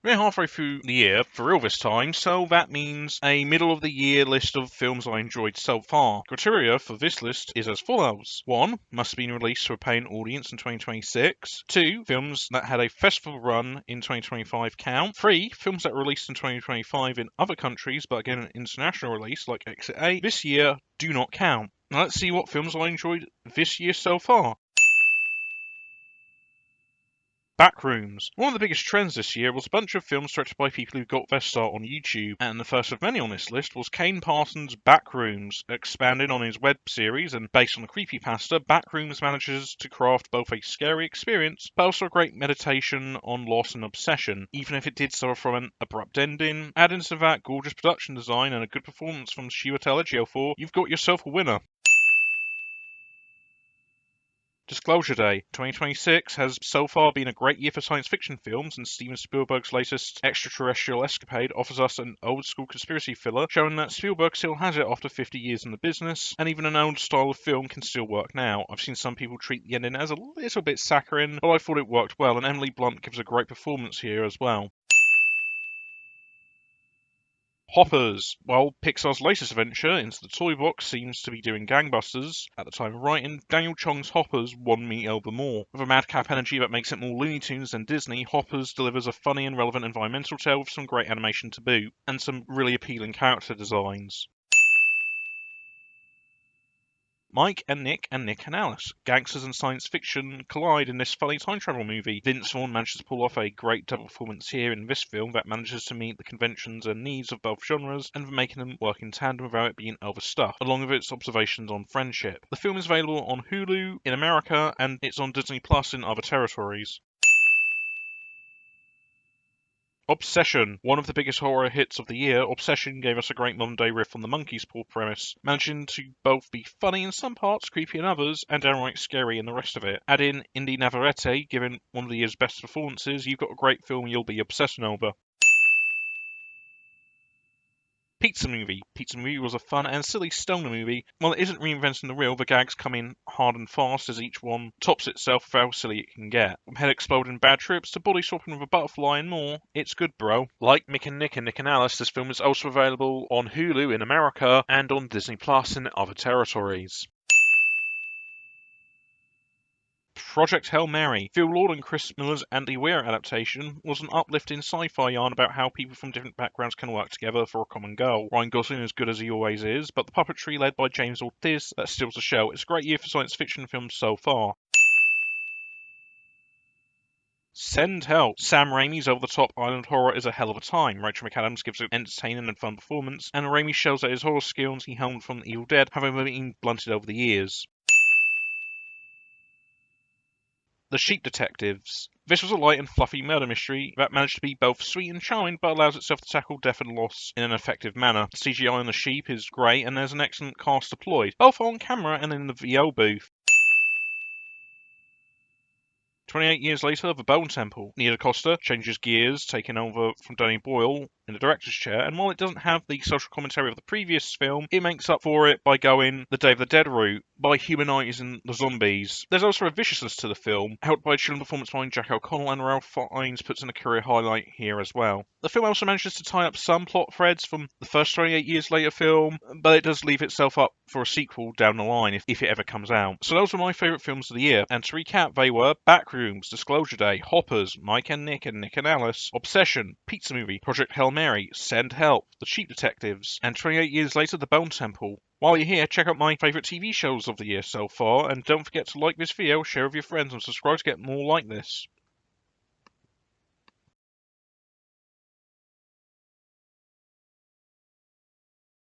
We're halfway through the year, for real this time, so that means a middle of the year list of films I enjoyed so far. Criteria for this list is as follows. 1. Must have been released to a paying audience in 2026. 2. Films that had a festival run in 2025 count. 3. Films that were released in 2025 in other countries but get an international release like Exit A this year do not count. Now let's see what films I enjoyed this year so far. Backrooms. One of the biggest trends this year was a bunch of films directed by people who got their start on YouTube, and the first of many on this list was Kane Parsons' Backrooms. Expanded on his web series and based on the creepypasta, Backrooms manages to craft both a scary experience but also a great meditation on loss and obsession, even if it did suffer from an abrupt ending. Add into that gorgeous production design and a good performance from Chiwetel Ejiofor, you've got yourself a winner. Disclosure Day 2026 has so far been a great year for science fiction films, and Steven Spielberg's latest extraterrestrial escapade offers us an old-school conspiracy thriller, showing that Spielberg still has it after 50 years in the business, and even an old style of film can still work now. I've seen some people treat the ending as a little bit saccharine, but I thought it worked well, and Emily Blunt gives a great performance here as well. Hoppers. Well, Pixar's latest venture into the toy box seems to be doing gangbusters. At the time of writing, Daniel Chong's Hoppers won me over more. With a madcap energy that makes it more Looney Tunes than Disney, Hoppers delivers a funny and relevant environmental tale with some great animation to boot, and some really appealing character designs. Mike and Nick and Alice. Gangsters and science fiction collide in this funny time travel movie. Vince Vaughn manages to pull off a great double performance here in this film that manages to meet the conventions and needs of both genres and making them work in tandem without it being overstuffed, along with its observations on friendship. The film is available on Hulu in America and it's on Disney Plus in other territories. Obsession. One of the biggest horror hits of the year, Obsession gave us a great modern-day riff on the Monkey's Paw premise, managing to both be funny in some parts, creepy in others, and downright scary in the rest of it. Add in Indy Navarrete, giving one of the year's best performances, you've got a great film you'll be obsessing over. Pizza Movie. Pizza Movie was a fun and silly stoner movie. While it isn't reinventing the wheel, the gags come in hard and fast as each one tops itself with how silly it can get. From head exploding bad trips to body swapping with a butterfly and more, it's good, bro. Like Mick and Nick and Alice, this film is also available on Hulu in America and on Disney Plus in other territories. Project Hail Mary. Phil Lord and Chris Miller's Andy Weir adaptation was an uplifting sci-fi yarn about how people from different backgrounds can work together for a common goal. Ryan Gosling is good as he always is, but the puppetry led by James Ortiz that steals the show. It's a great year for science fiction films so far. Send Help. Sam Raimi's over-the-top island horror is a hell of a time. Rachel McAdams gives an entertaining and fun performance, and Raimi shows that his horror skills he honed from Evil Dead have been blunted over the years. The Sheep Detectives. This was a light and fluffy murder mystery that managed to be both sweet and charming, but allows itself to tackle death and loss in an effective manner. The CGI on the sheep is great, and there's an excellent cast deployed, both on camera and in the VO booth. 28 years later, The Bone Temple. Nia DaCosta changes gears, taking over from Danny Boyle in the director's chair, and while it doesn't have the social commentary of the previous film, it makes up for it by going the Day of the Dead route, by humanising the zombies. There's also a viciousness to the film, helped by a chilling performance by Jack O'Connell, and Ralph Fiennes puts in a career highlight here as well. The film also manages to tie up some plot threads from the first 28 years later film, but it does leave itself up for a sequel down the line if it ever comes out. So those were my favourite films of the year, and to recap, they were Backrooms, Disclosure Day, Hoppers, Mike and Nick and Alice, Obsession, Pizza Movie, Project Hail Mary, Send Help, The Sheep Detectives, and 28 years later, The Bone Temple. While you're here, check out my favourite TV shows of the year so far, and don't forget to like this video, share with your friends, and subscribe to get more like this.